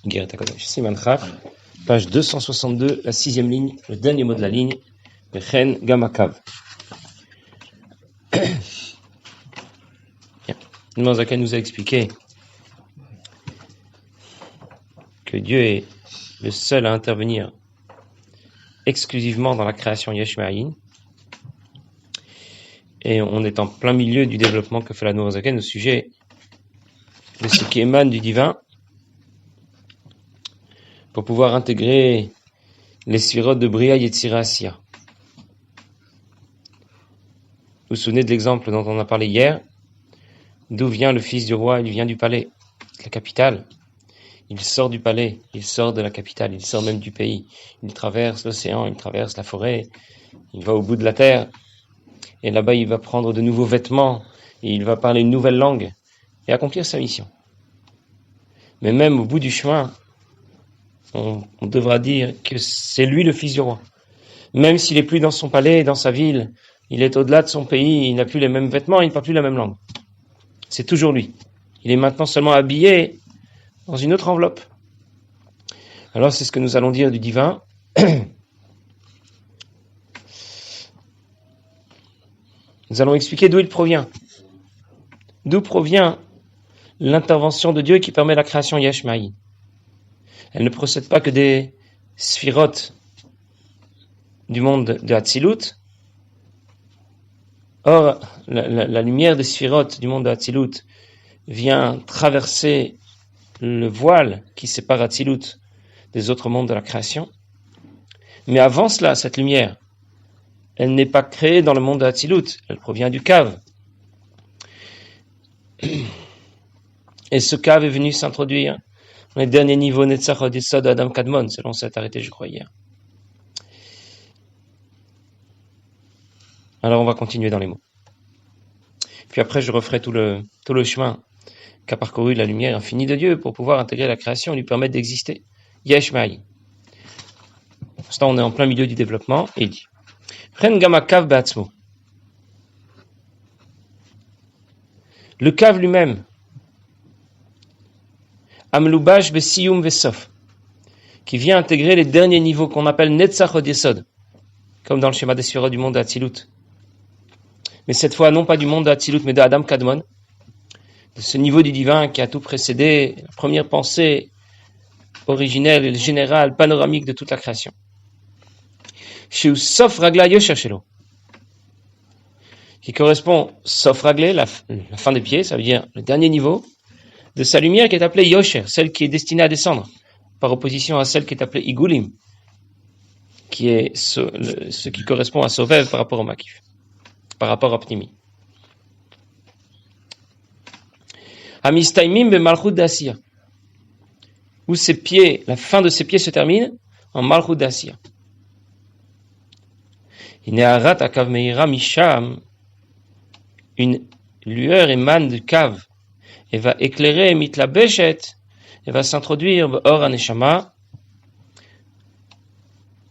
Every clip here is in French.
Guéret HaKadosh. Siman Chaf, page 262, la 6e ligne, le dernier mot de la ligne, Bechen Gamakav. Le Manzaken nous a expliqué que Dieu est le seul à intervenir exclusivement dans la création Yesh Me'ayin. Et on est en plein milieu du développement que fait la Manzaken au sujet de ce qui émane du divin pour pouvoir intégrer les sphirotes de Bria Yetzira Asiya. Vous vous souvenez de l'exemple dont on a parlé hier? D'où vient le fils du roi? Il vient du palais, la capitale. Il sort du palais, il sort de la capitale, il sort même du pays. Il traverse l'océan, il traverse la forêt, il va au bout de la terre. Et là-bas, il va prendre de nouveaux vêtements, et il va parler une nouvelle langue, et accomplir sa mission. Mais même au bout du chemin, on devra dire que c'est lui le fils du roi. Même s'il est plus dans son palais, dans sa ville, il est au-delà de son pays, il n'a plus les mêmes vêtements, il ne parle plus la même langue. C'est toujours lui. Il est maintenant seulement habillé dans une autre enveloppe. Alors c'est ce que nous allons dire du divin. Nous allons expliquer d'où il provient. D'où provient l'intervention de Dieu qui permet la création Yesh Me'ayin. Elle ne procède pas que des sphirotes du monde de Hatzilut. Or, la lumière des sphirotes du monde de Hatzilut vient traverser le voile qui sépare Hatzilut des autres mondes de la création. Mais avant cela, cette lumière, elle n'est pas créée dans le monde de Hatzilut, elle provient du cave. Et ce cave est venu s'introduire dans les derniers niveaux Netzach Od Yesod Adam Kadmon, selon cet arrêté, je crois, hier. Alors on va continuer dans les mots. Puis après, je referai tout le chemin qu'a parcouru la lumière infinie de Dieu pour pouvoir intégrer la création et lui permettre d'exister. Yesh Me'ayin. Pour l'instant, on est en plein milieu du développement, et il dit Chen Gama Kav Be'atzmo. Le cave lui-même, Amlubash Besiyum Vesof, qui vient intégrer les derniers niveaux qu'on appelle Netzach Od Yesod, comme dans le schéma des sphirotes du monde d'Hatzilut. Mais cette fois, non pas du monde d'Hatzilut, mais d'Adam Kadmon, de ce niveau du divin qui a tout précédé, la première pensée originelle, générale, panoramique de toute la création. Chez Sof Ragla Yosher Shelo, qui correspond, Sof Raglé, la fin des pieds, ça veut dire le dernier niveau, de sa lumière qui est appelée Yosher, celle qui est destinée à descendre, par opposition à celle qui est appelée Igulim, qui est ce qui correspond à Sovev par rapport au Makif, par rapport à Pnimi. Amistaimim be Malchut d'Asiya, où ses pieds, la fin de ses pieds se termine en Malchut d'Asiya. Ineharat akav meira misham, une lueur émane du cave et va éclairer mitlabeshet et va s'introduire or aneshama.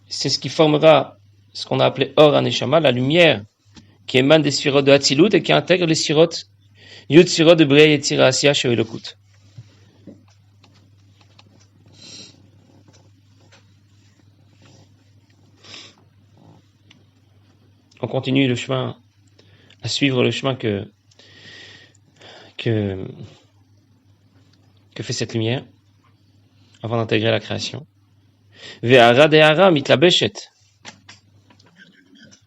C'est ce qui formera ce qu'on a appelé or aneshama, la lumière qui émane des sphirotes de Hatzilut et qui intègre les sphirotes Yud Sphirot de Bria Yetzira Asiya chez Elokut. On continue le chemin, à suivre le chemin que fait cette lumière avant d'intégrer la création. Ve'ara de'ara mitlabeshet.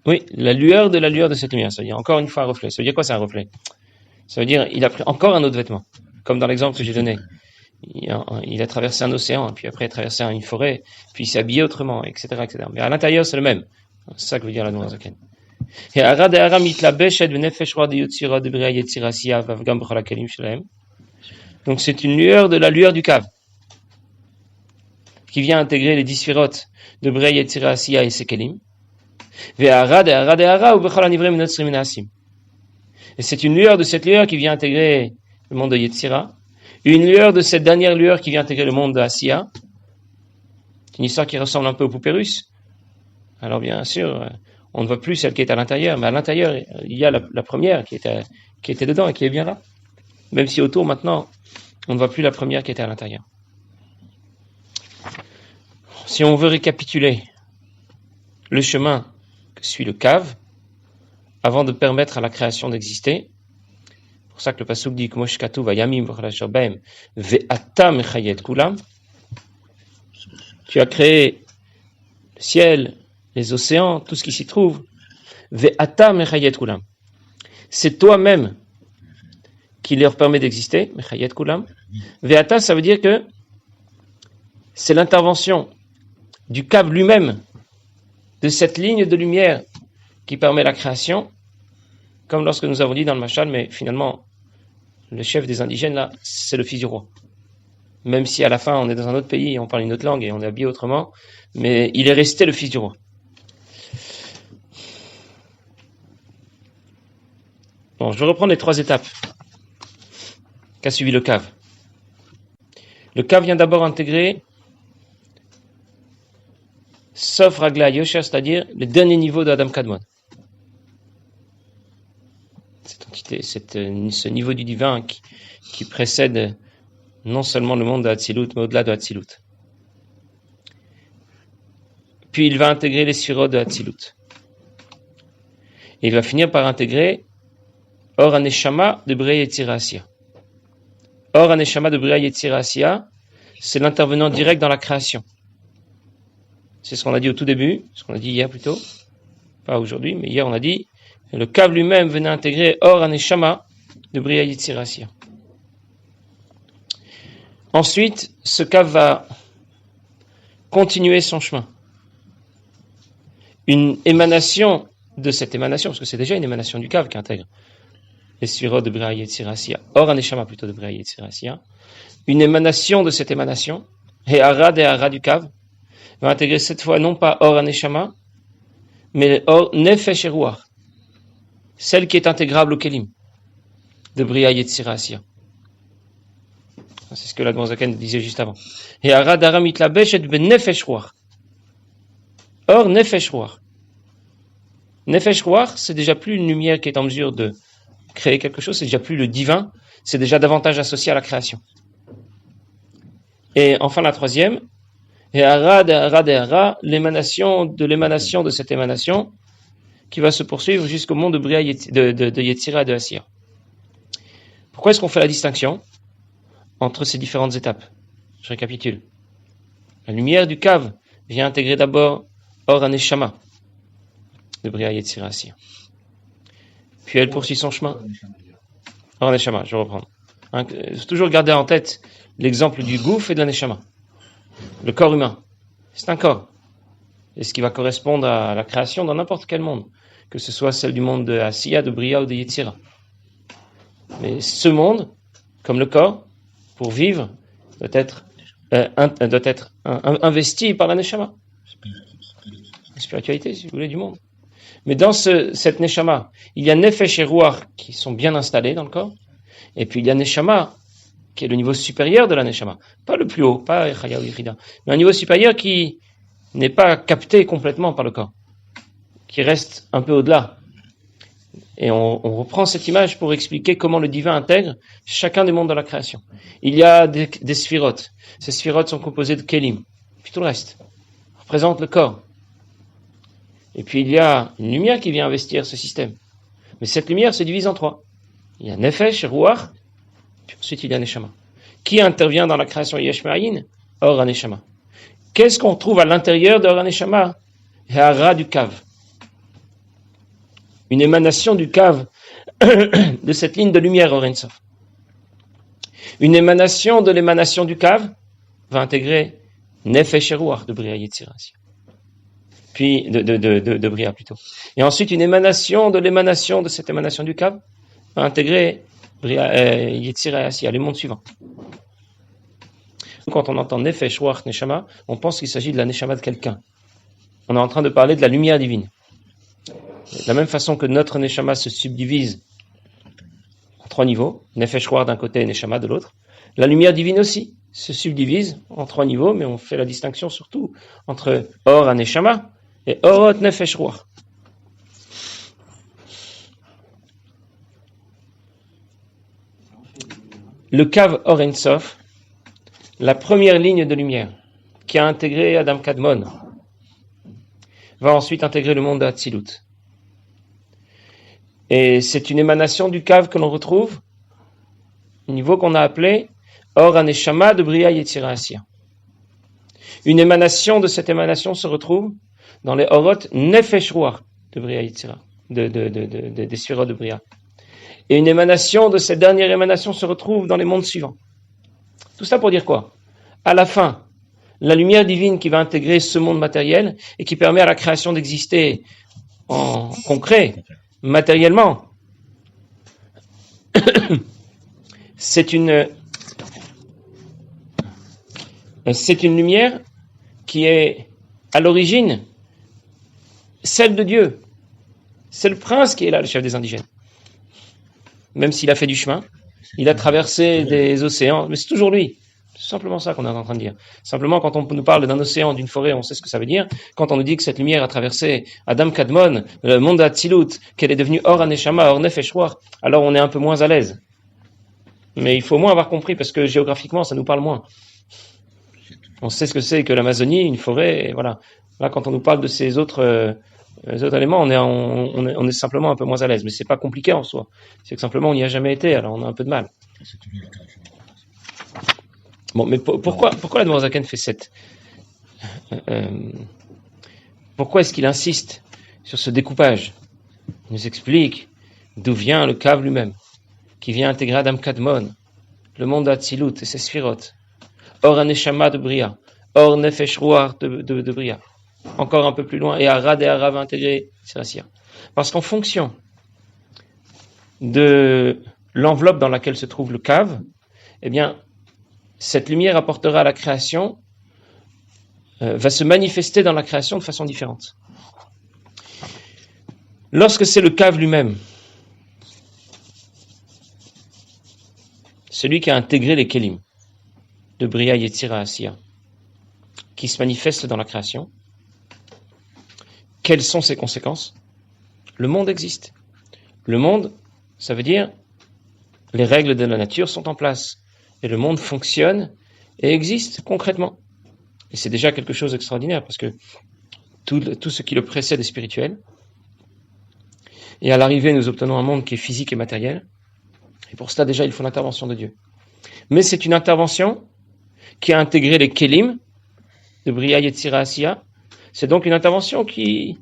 Oui, la lueur de cette lumière. Ça veut dire encore une fois un reflet. Ça veut dire quoi, c'est un reflet? Ça veut dire il a pris encore un autre vêtement, comme dans l'exemple que j'ai donné. Il a traversé un océan, puis après il a traversé une forêt, puis il s'est habillé autrement, etc., etc. Mais à l'intérieur, c'est le même. C'est ça que veut dire la Nourazaken. Donc c'est une lueur de la lueur du cave qui vient intégrer les 10 sphirotes de Bria Yetzira Asiya et ses kelim. Et c'est une lueur de cette lueur qui vient intégrer le monde de Yetzira, une lueur de cette dernière lueur qui vient intégrer le monde de Asiya. C'est une histoire qui ressemble un peu aux poupées russes. Alors bien sûr, on ne voit plus celle qui est à l'intérieur, mais à l'intérieur, il y a la première qui était dedans et qui est bien là. Même si autour, maintenant, on ne voit plus la première qui était à l'intérieur. Si on veut récapituler le chemin que suit le cave, avant de permettre à la création d'exister, c'est pour ça que le pasuk dit que vayamim ve'ata mechayet kulam, tu as créé le ciel, les océans, tout ce qui s'y trouve, ve'ata mechayet kulam. C'est toi-même qui leur permet d'exister, mechayet kulam. Ve'ata, ça veut dire que c'est l'intervention du cave lui-même, de cette ligne de lumière qui permet la création, comme lorsque nous avons dit dans le Machal, mais finalement, le chef des indigènes, là, c'est le fils du roi. Même si à la fin, on est dans un autre pays, on parle une autre langue et on est habillé autrement, mais il est resté le fils du roi. Bon, je vais reprendre les 3 étapes qu'a suivi le cave. Le cave vient d'abord intégrer Sof Ragla Yosher, c'est-à-dire le dernier niveau de Adam Kadmon. Cette entité, ce niveau du divin qui précède non seulement le monde de Hatzilut, mais au-delà de Hatzilut. Puis il va intégrer les sphirotes de Hatzilut. Et il va finir par intégrer Or Aneshama de Bria Yetzira Asiya. Or Aneshama de Bria Yetzira Asiya, c'est l'intervenant direct dans la création. C'est ce qu'on a dit au tout début, ce qu'on a dit hier plutôt, pas aujourd'hui, mais hier on a dit, le cave lui-même venait intégrer Or Aneshama de Bria Yetzira Asiya. Ensuite, ce cave va continuer son chemin. Une émanation de cette émanation, parce que c'est déjà une émanation du cave qui intègre les sphirotes de Bria Yetzira Asiya, Or Aneshama plutôt de Bria Yetzira Asiya, une émanation de cette émanation, et Hara du cave, va intégrer cette fois non pas Or Aneshama, mais Or Nefesh et Ruach, celle qui est intégrable au Kelim, de Bria Yetzira Asiya. C'est ce que la Gonzaken disait juste avant. Et Hara Dara Mitlabesh et Ben Nefesh Ruach. Or Nefesh Ruach. Nefesh Ruach, c'est déjà plus une lumière qui est en mesure de créer quelque chose, c'est déjà plus le divin, c'est déjà davantage associé à la création. Et enfin la troisième, et Hara, l'émanation de cette émanation, qui va se poursuivre jusqu'au monde de Bria de Yetzira et de Asiya. Pourquoi est-ce qu'on fait la distinction entre ces différentes étapes? Je récapitule. La lumière du cave vient intégrer d'abord Or Aneshama de Bria Yetzira Asiya. Puis elle poursuit son chemin. Or Aneshama, je vais reprendre. Il faut toujours garder en tête l'exemple du Gouf et de l'Aneshama. Le corps humain, c'est un corps. Et ce qui va correspondre à la création dans n'importe quel monde, que ce soit celle du monde de Asiya, de Bria ou de Yetzira. Mais ce monde, comme le corps, pour vivre, doit être investi par la Neshama. La spiritualité, si vous voulez, du monde. Mais dans cette Neshama, il y a Nefesh et Ruach qui sont bien installés dans le corps. Et puis il y a Neshama, qui est le niveau supérieur de la Neshama. Pas le plus haut, pas Chaya ou Yechida, mais un niveau supérieur qui n'est pas capté complètement par le corps, qui reste un peu au-delà. Et on reprend cette image pour expliquer comment le divin intègre chacun des mondes de la création. Il y a des sphirotes. Ces sphirotes sont composées de kelim. Puis tout le reste représente le corps. Et puis il y a une lumière qui vient investir ce système. Mais cette lumière se divise en 3. Il y a Nefesh, Ruach, puis ensuite il y a Neshama. Qui intervient dans la création Yesh Ma'ayin? Or Neshama. Qu'est-ce qu'on trouve à l'intérieur de Or Neshama? Hara du cave. Une émanation du cave de cette ligne de lumière Or Ensof. Une émanation de l'émanation du cave va intégrer Nefesh et Ruach de Bria Yetzira Asiya. Puis de Bria plutôt. Et ensuite une émanation de cette émanation du cave va intégrer Yetzira Asiya, les mondes suivants. Quand on entend Nefesh, Ruach, Neshama, on pense qu'il s'agit de la Neshama de quelqu'un. On est en train de parler de la lumière divine. De la même façon que notre Neshama se subdivise en 3 niveaux, Nefesh, Ruach d'un côté et Neshama de l'autre, la lumière divine aussi se subdivise en 3 niveaux, mais on fait la distinction surtout entre Or Neshama et Orot Nefesh Ruach. Le cave Or Ensof, la première ligne de lumière qui a intégré Adam Kadmon, va ensuite intégrer le monde de Hatzilut. Et c'est une émanation du cave que l'on retrouve au niveau qu'on a appelé Or Aneshama de Bria Yetzira Asiya. Une émanation de cette émanation se retrouve dans les Orot Nefesh Ruach de Bria Yetzira, des Sphirot de Bria. Et une émanation de cette dernière émanation se retrouve dans les mondes suivants. Tout ça pour dire quoi? À la fin, la lumière divine qui va intégrer ce monde matériel et qui permet à la création d'exister en concret, matériellement, c'est une lumière qui est à l'origine celle de Dieu. C'est le prince qui est là, le chef des indigènes. Même s'il a fait du chemin, il a traversé des océans, mais c'est toujours lui. C'est simplement ça qu'on est en train de dire. Simplement, quand on nous parle d'un océan, d'une forêt, on sait ce que ça veut dire. Quand on nous dit que cette lumière a traversé Adam Kadmon, le monde d'Hatzilut, qu'elle est devenue Or Aneshama, Or Nefesh Ruach, alors on est un peu moins à l'aise. Mais il faut au moins avoir compris, parce que géographiquement, ça nous parle moins. On sait ce que c'est que l'Amazonie, une forêt, et voilà. Là, quand on nous parle de ces autres éléments, on est simplement un peu moins à l'aise. Mais c'est pas compliqué en soi. C'est que simplement, on n'y a jamais été, alors on a un peu de mal. Bon, mais pourquoi l'Admor Zaken fait cette... pourquoi est-ce qu'il insiste sur ce découpage? Il nous explique d'où vient le cave lui-même, qui vient intégrer Adam Kadmon, le monde d'Hatzilut et ses sphirotes, Or Aneshama de Bria, Or Nefesh Ruach de Bria, encore un peu plus loin, et Arad et Arav intégrés, c'est Asiya. Parce qu'en fonction de l'enveloppe dans laquelle se trouve le cave, eh bien, cette lumière apportera à la création, va se manifester dans la création de façon différente. Lorsque c'est le cave lui-même, celui qui a intégré les Kélim de Bria Yetzira Asiya, qui se manifeste dans la création, quelles sont ses conséquences? Le monde existe. Le monde, ça veut dire les règles de la nature sont en place. Et le monde fonctionne et existe concrètement. Et c'est déjà quelque chose d'extraordinaire parce que tout ce qui le précède est spirituel. Et à l'arrivée, nous obtenons un monde qui est physique et matériel. Et pour cela, déjà, il faut l'intervention de Dieu. Mais c'est une intervention qui a intégré les Kélim de Bria Yetzira Asiya. C'est donc une intervention qui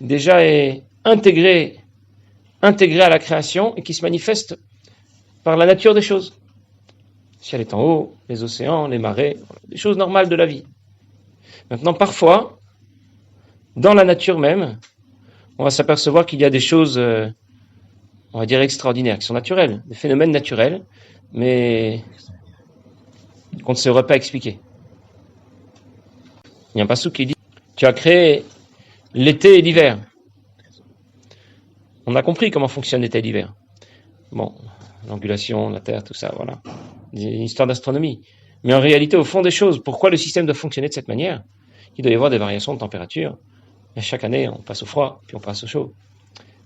déjà est intégrée à la création et qui se manifeste par la nature des choses. Le ciel est en haut, les océans, les marées, des choses normales de la vie. Maintenant, parfois, dans la nature même, on va s'apercevoir qu'il y a des choses, on va dire, extraordinaires, qui sont naturelles, des phénomènes naturels, mais qu'on ne saurait pas expliquer. Il y a un passage qui dit, tu as créé l'été et l'hiver. On a compris comment fonctionne l'été et l'hiver. Bon, l'angulation, la Terre, tout ça, voilà. Une histoire d'astronomie. Mais en réalité, au fond des choses, pourquoi le système doit fonctionner de cette manière? Il doit y avoir des variations de température. Et chaque année, on passe au froid, puis on passe au chaud.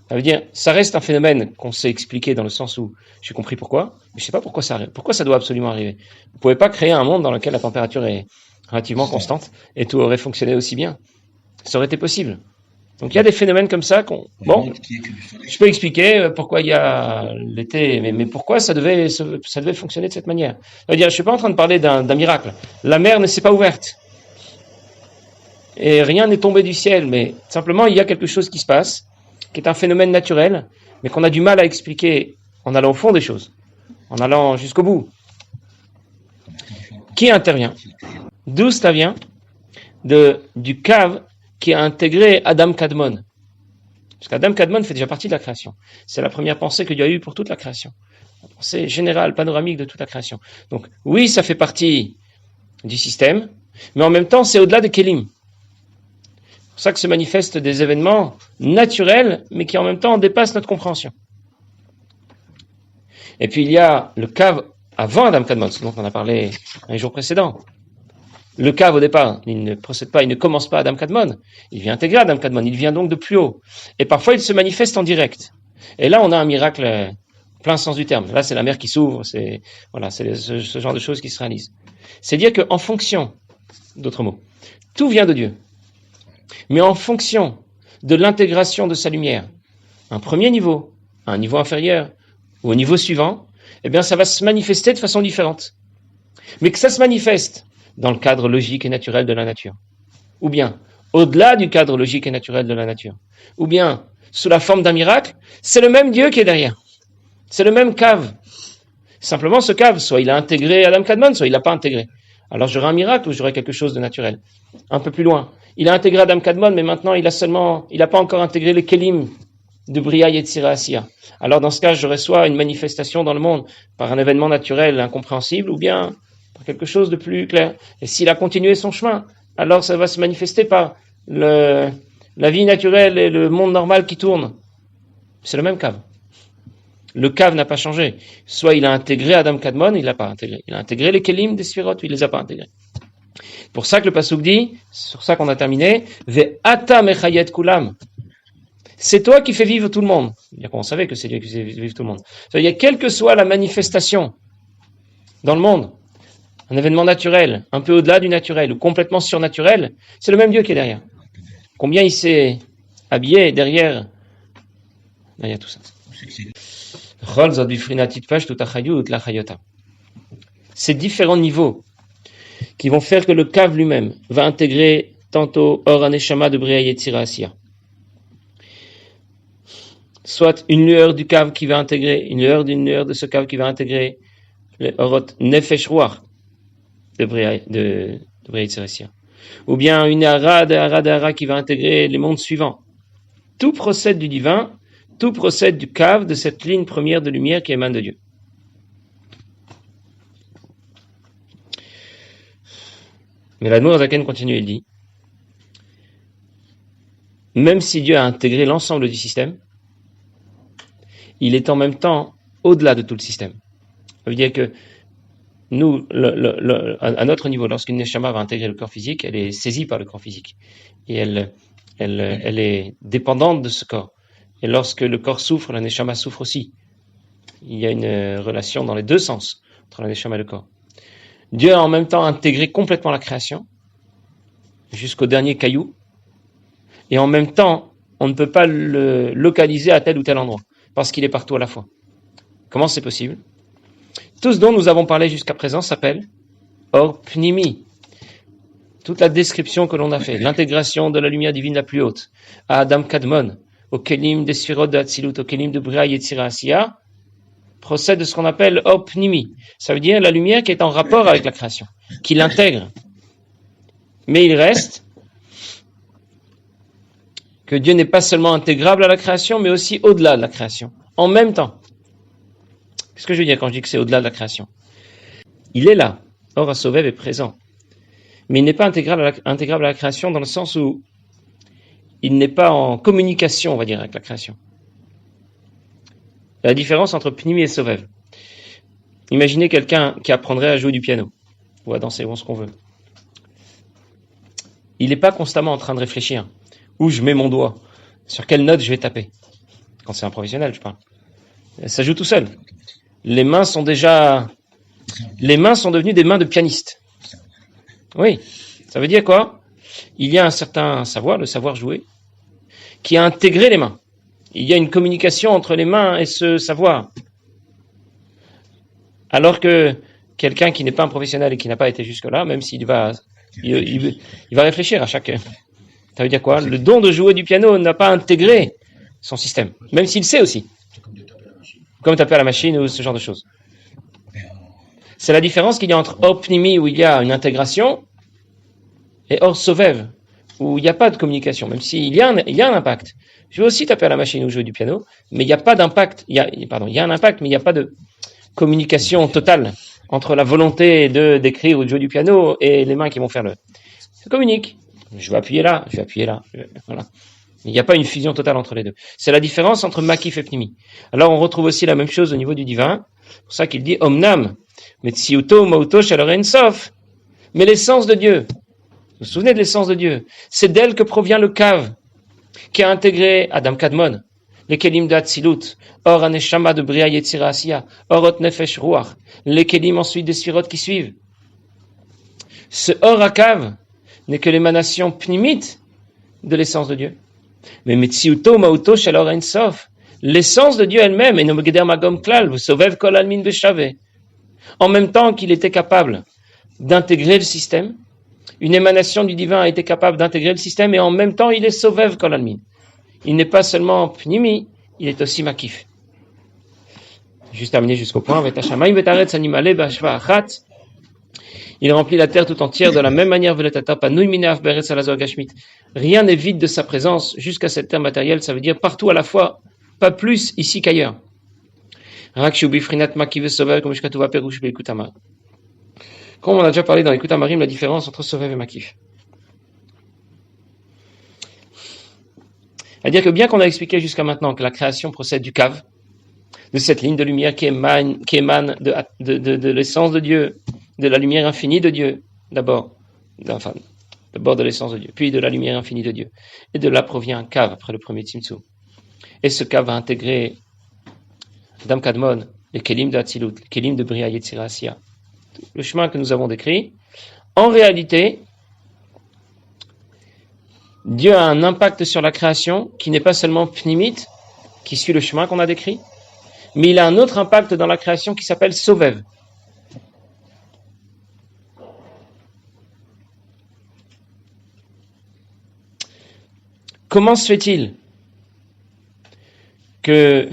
Ça veut dire, ça reste un phénomène qu'on sait expliquer dans le sens où j'ai compris pourquoi, mais je sais pas pourquoi ça arrive. Pourquoi ça doit absolument arriver? Vous pouvez pas créer un monde dans lequel la température est relativement constante et tout aurait fonctionné aussi bien. Ça aurait été possible. Donc il y a des phénomènes comme ça bon, je peux expliquer pourquoi il y a l'été, mais pourquoi ça devait fonctionner de cette manière. Ça veut dire, je suis pas en train de parler d'un miracle. La mer ne s'est pas ouverte. Et rien n'est tombé du ciel, mais simplement il y a quelque chose qui se passe, qui est un phénomène naturel, mais qu'on a du mal à expliquer en allant au fond des choses, en allant jusqu'au bout. Qui intervient? D'où ça vient? Du cave qui a intégré Adam Kadmon. Parce qu'Adam Kadmon fait déjà partie de la création. C'est la première pensée qu'il y a eu pour toute la création. La pensée générale, panoramique de toute la création. Donc, oui, ça fait partie du système, mais en même temps, c'est au-delà des Kélim. C'est pour ça que se manifestent des événements naturels, mais qui en même temps dépassent notre compréhension. Et puis, il y a le cave avant Adam Kadmon, ce dont on a parlé un jour précédent. Le cave, au départ, il ne procède pas, il ne commence pas Adam Kadmon. Il vient intégrer Adam Kadmon, il vient donc de plus haut. Et parfois, il se manifeste en direct. Et là, on a un miracle plein sens du terme. Là, c'est la mer qui s'ouvre, c'est ce genre de choses qui se réalisent. C'est dire qu'en fonction d'autres mots. Tout vient de Dieu. Mais en fonction de l'intégration de sa lumière, un premier niveau, un niveau inférieur, ou au niveau suivant, eh bien, ça va se manifester de façon différente. Mais que ça se manifeste dans le cadre logique et naturel de la nature, ou bien au-delà du cadre logique et naturel de la nature, ou bien sous la forme d'un miracle, c'est le même Dieu qui est derrière. C'est le même cave. Simplement, ce cave, soit il a intégré Adam Kadmon, soit il l'a pas intégré. Alors j'aurai un miracle ou j'aurai quelque chose de naturel. Un peu plus loin. Il a intégré Adam Kadmon, mais maintenant il a pas encore intégré les Kelim de Bria Yetzira Asiya. Alors dans ce cas, j'aurai soit une manifestation dans le monde par un événement naturel incompréhensible, ou bien par quelque chose de plus clair. Et s'il a continué son chemin, alors ça va se manifester par la vie naturelle et le monde normal qui tourne. C'est le même cave. Le cave n'a pas changé. Soit il a intégré Adam Kadmon, il l'a pas intégré. Il a intégré les Kelim des Sphirot, ou il les a pas intégrés. Pour ça que le pasuk dit, c'est sur ça qu'on a terminé, Ve'ata mechayet kulam. C'est toi qui fais vivre tout le monde. On savait que c'est Dieu qui fait vivre tout le monde. Il y a quelle que soit la manifestation dans le monde, un événement naturel, un peu au-delà du naturel, ou complètement surnaturel, c'est le même Dieu qui est derrière. Combien il s'est habillé derrière tout ça. Ces différents niveaux qui vont faire que le cave lui-même va intégrer tantôt Or Aneshama de Bria Yetzira Asiya, soit une lueur du cave qui va intégrer, une lueur d'une lueur de ce cave qui va intégrer le Orot Nefesh Ruach de Bria Yetzira Asiya, ou bien une Hara de Hara qui va intégrer les mondes suivants. Tout procède du divin, tout procède du cave, de cette ligne première de lumière qui émane de Dieu. Mais l'Admour Zaken continue, il dit, même si Dieu a intégré l'ensemble du système, il est en même temps au-delà de tout le système. Ça veut dire que nous, à notre niveau, lorsqu'une Neshama va intégrer le corps physique, elle est saisie par le corps physique. Et elle est dépendante de ce corps. Et lorsque le corps souffre, la Neshama souffre aussi. Il y a une relation dans les deux sens entre la Neshama et le corps. Dieu a en même temps intégré complètement la création, jusqu'au dernier caillou, et en même temps, on ne peut pas le localiser à tel ou tel endroit, parce qu'il est partout à la fois. Comment c'est possible? Tout ce dont nous avons parlé jusqu'à présent s'appelle Or Pnimi. Toute la description que l'on a fait, l'intégration de la lumière divine la plus haute, à Adam Kadmon, au Kelim des Sphirot de Hatzilut, au Kelim de Bria Yetzira Asiya, procède de ce qu'on appelle Or Pnimi. Ça veut dire la lumière qui est en rapport avec la création, qui l'intègre. Mais il reste que Dieu n'est pas seulement intégrable à la création, mais aussi au-delà de la création, en même temps. Qu'est-ce que je veux dire quand je dis que c'est au-delà de la création? Il est là, Or HaSovev est présent, mais il n'est pas intégrable à la création dans le sens où il n'est pas en communication, on va dire, avec la création. La différence entre Pnimi et Sovev. Imaginez quelqu'un qui apprendrait à jouer du piano, ou à danser, ou ce qu'on veut. Il n'est pas constamment en train de réfléchir. Où je mets mon doigt? Sur quelle note je vais taper? Quand c'est un professionnel, je parle. Ça joue tout seul. Les mains sont devenues des mains de pianiste. Oui. Ça veut dire quoi? Il y a un certain savoir, le savoir jouer, qui a intégré les mains. Il y a une communication entre les mains et ce savoir. Alors que quelqu'un qui n'est pas un professionnel et qui n'a pas été jusque-là, même s'il va, il va réfléchir à chaque... Ça veut dire quoi? Le don de jouer du piano n'a pas intégré son système, même s'il sait aussi. Comme taper à la machine ou ce genre de choses. C'est la différence qu'il y a entre Or Pnimi, où il y a une intégration, et Or Sovev, où il n'y a pas de communication, même s'il y a un impact. Je vais aussi taper à la machine ou jouer du piano, mais il n'y a pas d'impact. Il y a un impact, mais il n'y a pas de communication totale entre la volonté d'écrire ou de jouer du piano et les mains qui vont faire Ça communique. Je vais appuyer là. Voilà. Il n'y a pas une fusion totale entre les deux. C'est la différence entre Makif et Pnimi. Alors on retrouve aussi la même chose au niveau du divin. C'est pour ça qu'il dit Omnam, Metsiuto, Mauto, Shaloren Sof. Mais l'essence de Dieu, vous vous souvenez de l'essence de Dieu? C'est d'elle que provient le cave, qui a intégré Adam Kadmon, les Kelim de Hatzilut, Or Aneshama de Bria Yetzira Asiya, Orot Nefesh Ruach, les Kelim ensuite des Sphirot qui suivent. Ce Or Akav n'est que l'émanation pnimite de l'essence de Dieu. Mais Metziuto Mauto Shalor Ein Sof, l'essence de Dieu elle-même, et Nomegeder Magom Klal, vous Sovev Kol Almin Beshave. En même temps qu'il était capable d'intégrer le système, une émanation du divin a été capable d'intégrer le système, et en même temps il est Sovev Kol Almin. Il n'est pas seulement Pnimi, il est aussi Makif. Juste terminé jusqu'au point, il remplit la terre tout entière de la même manière. Rien n'est vide de sa présence jusqu'à cette terre matérielle, ça veut dire partout à la fois, pas plus ici qu'ailleurs. Comme on a déjà parlé dans les Kutamarim, la différence entre Sovev et Makif. C'est-à-dire que bien qu'on a expliqué jusqu'à maintenant que la création procède du Kav, de cette ligne de lumière qui émane de l'essence de Dieu, de la lumière infinie de Dieu, d'abord de l'essence de Dieu, puis de la lumière infinie de Dieu. Et de là provient un Kav, après le premier Tzimtzum. Et ce Kav va intégrer Adam Kadmon, les Kelim de Hatzilut, les Kelim de Bria Yetzira Asiya. Le chemin que nous avons décrit, en réalité, Dieu a un impact sur la création qui n'est pas seulement pnimite, qui suit le chemin qu'on a décrit, mais il a un autre impact dans la création qui s'appelle Sovev. Comment se fait-il que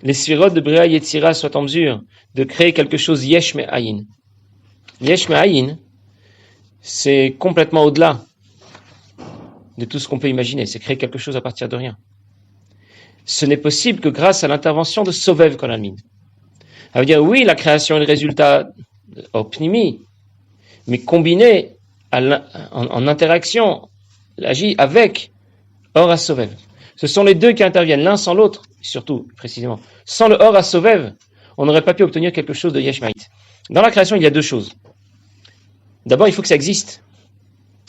les sphirotes de Bria Yetzira soient en mesure de créer quelque chose Yesh Me'ayin? Yesh Me'ayin, c'est complètement au-delà de tout ce qu'on peut imaginer, c'est créer quelque chose à partir de rien. Ce n'est possible que grâce à l'intervention de Sovev Kol Almin. Ça veut dire, oui, la création est le résultat Pnimi, mais combiné en interaction, agit avec Or HaSovev. Ce sont les deux qui interviennent, l'un sans l'autre, surtout, précisément. Sans le Or HaSovev, on n'aurait pas pu obtenir quelque chose de Yesh Ma'it. Dans la création, il y a deux choses. D'abord, il faut que ça existe.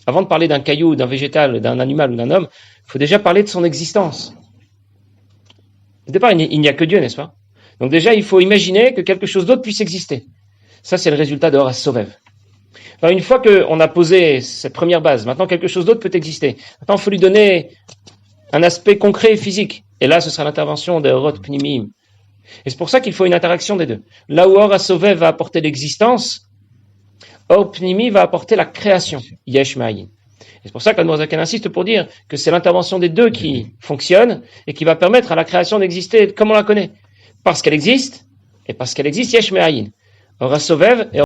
Avant de parler d'un caillou, d'un végétal, d'un animal ou d'un homme, il faut déjà parler de son existence. Au départ, il n'y a que Dieu, n'est-ce pas? Donc déjà, il faut imaginer que quelque chose d'autre puisse exister. Ça, c'est le résultat de Or HaSovev. Alors, une fois qu'on a posé cette première base, maintenant quelque chose d'autre peut exister. Maintenant, il faut lui donner un aspect concret et physique. Et là, ce sera l'intervention des Orot Pnimim. Et c'est pour ça qu'il faut une interaction des deux. Là où Or HaSovev va apporter l'existence, Or Pnimi va apporter la création. Yesh Me'ayin. C'est pour ça que l'Admorazaken insiste pour dire que c'est l'intervention des deux qui fonctionne et qui va permettre à la création d'exister comme on la connaît. Parce qu'elle existe, et parce qu'elle existe, Yesh Me'ayin. Or HaSovev et